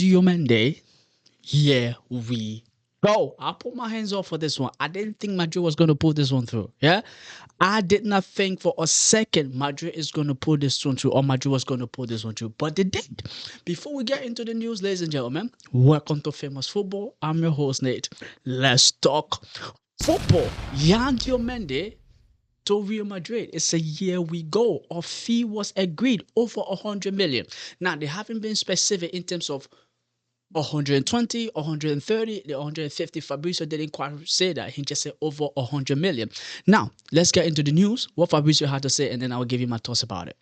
Diomande, here we go. I'll put my hands up for this one. I didn't think Madrid was going to pull this one through. Yeah. I did not think for a second Madrid is going to pull this one through or Madrid was going to pull this one through, but they did. Before we get into the news, ladies and gentlemen, welcome to Famous Football. I'm your host, Nate. Let's talk football. Yan Diomande to Real Madrid. It's a year we go. A fee was agreed over 100 million. Now, they haven't been specific in terms of 120, 130, the 150. Fabrizio didn't quite say that. He just said over 100 million. Now, let's get into the news. What Fabrizio had to say, and then I'll give you my thoughts about it.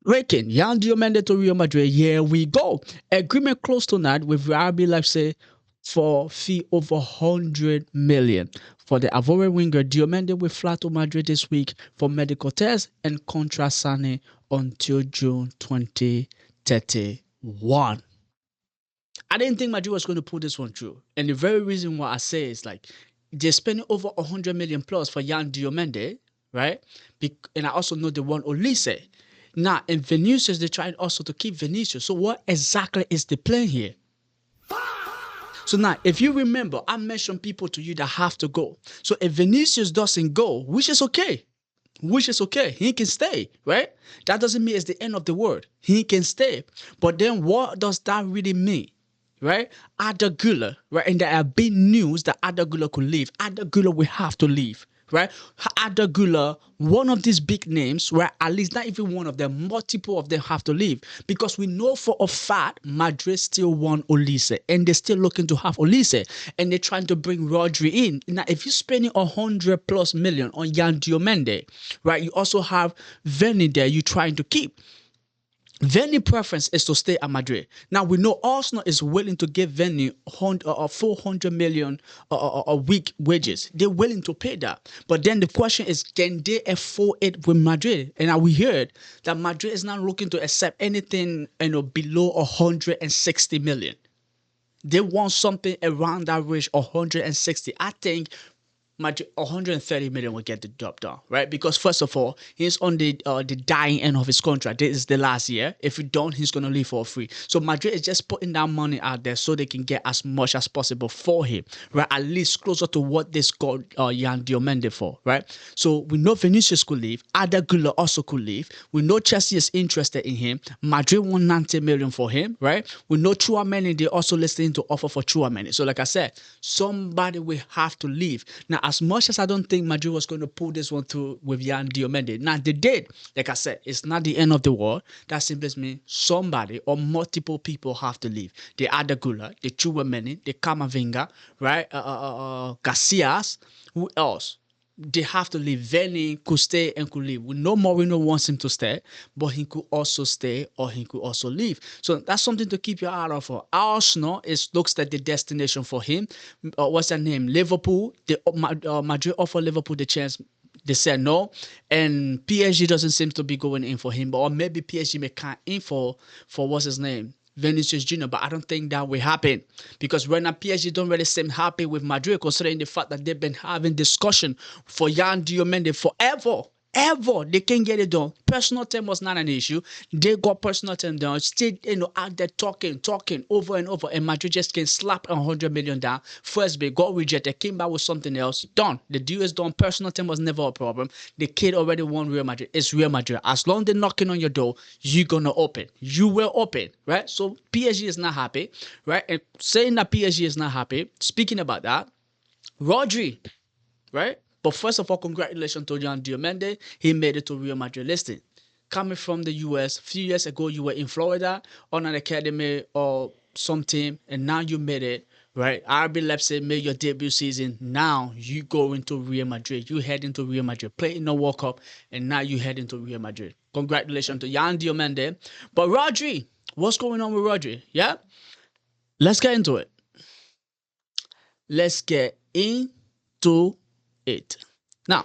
Breaking, Yan Diomande to Real Madrid. Here we go. Agreement close tonight with RB Leipzig for fee over 100 million. For the Ivorian winger, Diomande will fly to Madrid this week for medical tests and contract signing until June 2031. I didn't think Madrid was going to pull this one through. And the very reason why I say is like they're spending over 100 million plus for Yan Diomande, right? And I also know they want Olise. Now, in Vinicius, they're trying also to keep Vinicius. So what exactly is the plan here? So now, if you remember, I mentioned people to you that have to go. So if Vinicius doesn't go, which is okay, he can stay, right? That doesn't mean it's the end of the world. He can stay. But then what does that really mean? Right? Arda Güler, right? And there have been news that Arda Güler could leave. Arda Güler will have to leave, right? Arda Güler, one of these big names, right? At least not even one of them, multiple of them have to leave. Because we know for a fact Madrid still want Olise. And they're still looking to have Olise. And they're trying to bring Rodri in. Now, if you're spending 100 plus million on Yan Diomande, right? You also have Veni there you're trying to keep. Veni preference is to stay at Madrid. Now we know Arsenal is willing to give Veni 400 million a week wages. They're willing to pay that. But then the question is, can they afford it with Madrid? And now we heard that Madrid is not looking to accept anything below 160 million. They want something around that range, 160. I think 130 million will get the job done, right? Because first of all, he's on the dying end of his contract. This is the last year. If you don't, he's gonna leave for free. So Madrid is just putting that money out there so they can get as much as possible for him, right? At least closer to what they got Yan Diomande for, right? So we know Vinicius could leave. Arda Güler also could leave. We know Chelsea is interested in him. Madrid won 90 million for him, right? We know Tchouaméni, they also listening to offer for Tchouaméni. So like I said, somebody will have to leave. Now, as much as I don't think Madrid was going to pull this one through with Yan Diomande, now they did. Like I said, it's not the end of the world. That simply means somebody or multiple people have to leave. The Arda Güler, the Tchouaméni, the Camavinga, right? Casillas, who else? They have to leave. Veni could stay and could leave. We know Mourinho wants him to stay, but he could also stay or he could also leave. So that's something to keep your eye out for. Arsenal looks like the destination for him. What's that name? Liverpool. Madrid offered Liverpool the chance. They said no, and PSG doesn't seem to be going in for him, or maybe PSG may come in for what's his name? Vinicius Jr., but I don't think that will happen because right now PSG don't really seem happy with Madrid considering the fact that they've been having discussion for Yan Diomande forever. They can't get it done. Personal term was not an issue. They got personal term done. Still, out there talking over and over. And Madrid just can slap 100 million down. First bid got rejected, came back with something else. Done. The deal is done. Personal term was never a problem. The kid already won Real Madrid. It's Real Madrid. As long as they're knocking on your door, you're gonna open. You will open, right? So PSG is not happy, right? And saying that PSG is not happy, speaking about that, Rodri, right? But first of all, congratulations to Yan Diomande. He made it to Real Madrid listing. Coming from the US, a few years ago, you were in Florida on an academy or some team, and now you made it, right? RB Leipzig made your debut season. Now you go into Real Madrid. You head into Real Madrid, play in the World Cup, and now you head into Real Madrid. Congratulations to Yan Diomande. But Rodri, what's going on with Rodri? Yeah? Let's get into it. Let's get into it. Now,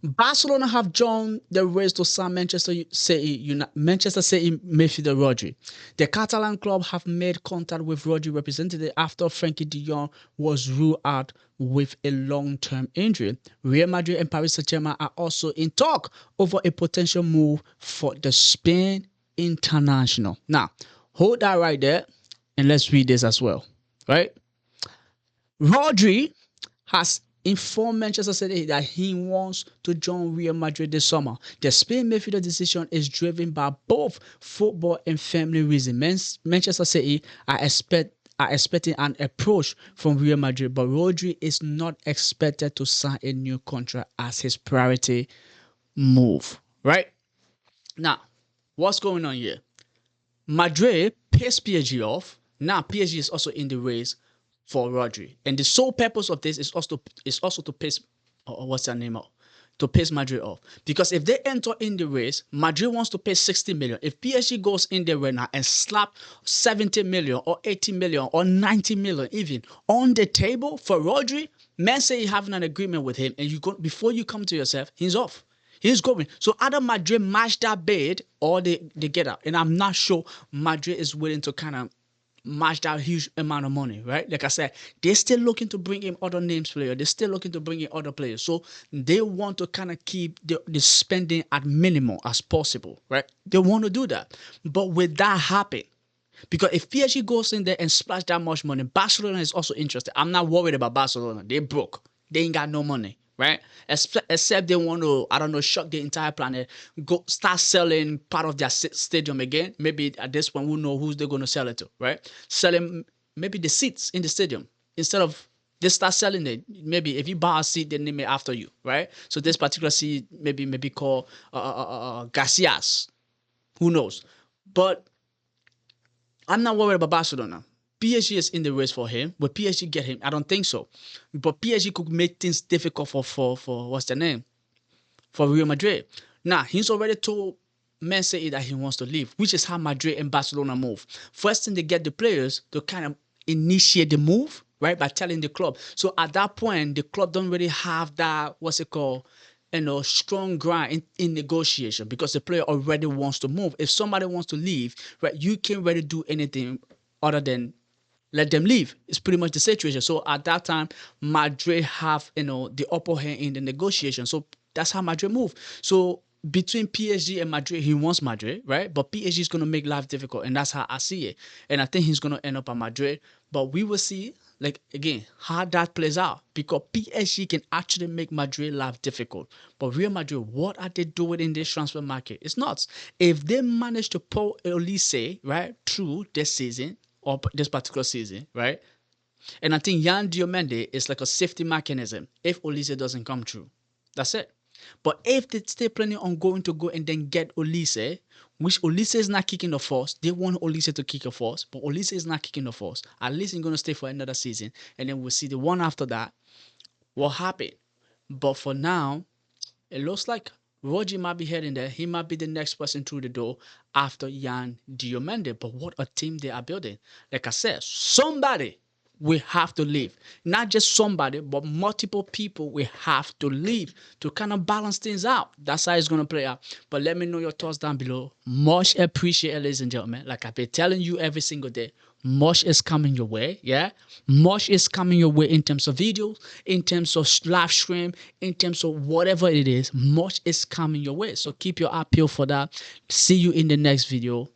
Barcelona have joined the race to sign Manchester City midfielder Rodri. The Catalan club have made contact with Rodri representative after Frenkie de Jong was ruled out with a long-term injury. Real Madrid and Paris Saint-Germain are also in talk over a potential move for the Spain international. Now, Hold that right there, and let's read this as well, right? Rodri has informed Manchester City that he wants to join Real Madrid this summer. The Spain midfielder decision is driven by both football and family reasons. Manchester City are expecting an approach from Real Madrid, but Rodri is not expected to sign a new contract as his priority move. Right? Now, what's going on here? Madrid pissed PSG off. Now PSG is also in the race for Rodri, and the sole purpose of this is also to piss what's their name off, to piss Madrid off. Because if they enter in the race, Madrid wants to pay 60 million. If PSG goes in there right now and slap 70 million or 80 million or 90 million even on the table for Rodri, man say you having an agreement with him, and you go before you come to yourself, he's off. He's going. So either Madrid match that bid or they get out. And I'm not sure Madrid is willing to kind of match that huge amount of money, right? Like I said, they're still looking to bring in other names players. They're still looking to bring in other players. So they want to kind of keep the spending at minimum as possible, right? They want to do that. But with that happen, because if PSG goes in there and splash that much money, Barcelona is also interested. I'm not worried about Barcelona. They broke. They ain't got no money. Right? Except they want to, I don't know, shock the entire planet, go start selling part of their stadium again. Maybe at this point, who know who's they're going to sell it to, right? Selling maybe the seats in the stadium. Instead of they start selling it. Maybe if you buy a seat, they name it after you, right? So this particular seat maybe called Garcias. Who knows? But I'm not worried about Barcelona. PSG is in the race for him. Will PSG get him? I don't think so. But PSG could make things difficult for what's the name? For Real Madrid. Now, he's already told Man City that he wants to leave, which is how Madrid and Barcelona move. First thing, they get the players to kind of initiate the move, right? By telling the club. So at that point, the club don't really have that, strong ground in negotiation, because the player already wants to move. If somebody wants to leave, right, you can't really do anything other than let them leave. It's pretty much the situation. So at that time, Madrid have, the upper hand in the negotiation. So that's how Madrid move. So between PSG and Madrid, he wants Madrid, right? But PSG is going to make life difficult, and that's how I see it. And I think he's going to end up at Madrid. But we will see, again, how that plays out, because PSG can actually make Madrid life difficult. But Real Madrid, what are they doing in this transfer market? It's nuts. If they manage to pull Olise, right, through this season, or this particular season, right? And I think Yan Diomande is like a safety mechanism if Olise doesn't come through. That's it. But if they still planning on going to go and then get Olise, which Olise is not kicking the force, they want Olise to kick a force, but Olise is not kicking the force. At least he's going to stay for another season, and then we'll see the one after that what happened. But for now, it looks like Rodri might be heading there. He might be the next person through the door after Yan Diomande. But what a team they are building. Like I said, somebody will have to leave. Not just somebody, but multiple people will have to leave to kind of balance things out. That's how it's going to play out. But let me know your thoughts down below. Much appreciated, ladies and gentlemen. Like I've been telling you every single day, much is coming your way, yeah? Much is coming your way in terms of videos, in terms of live stream, in terms of whatever it is. Much is coming your way. So keep your eye peeled for that. See you in the next video.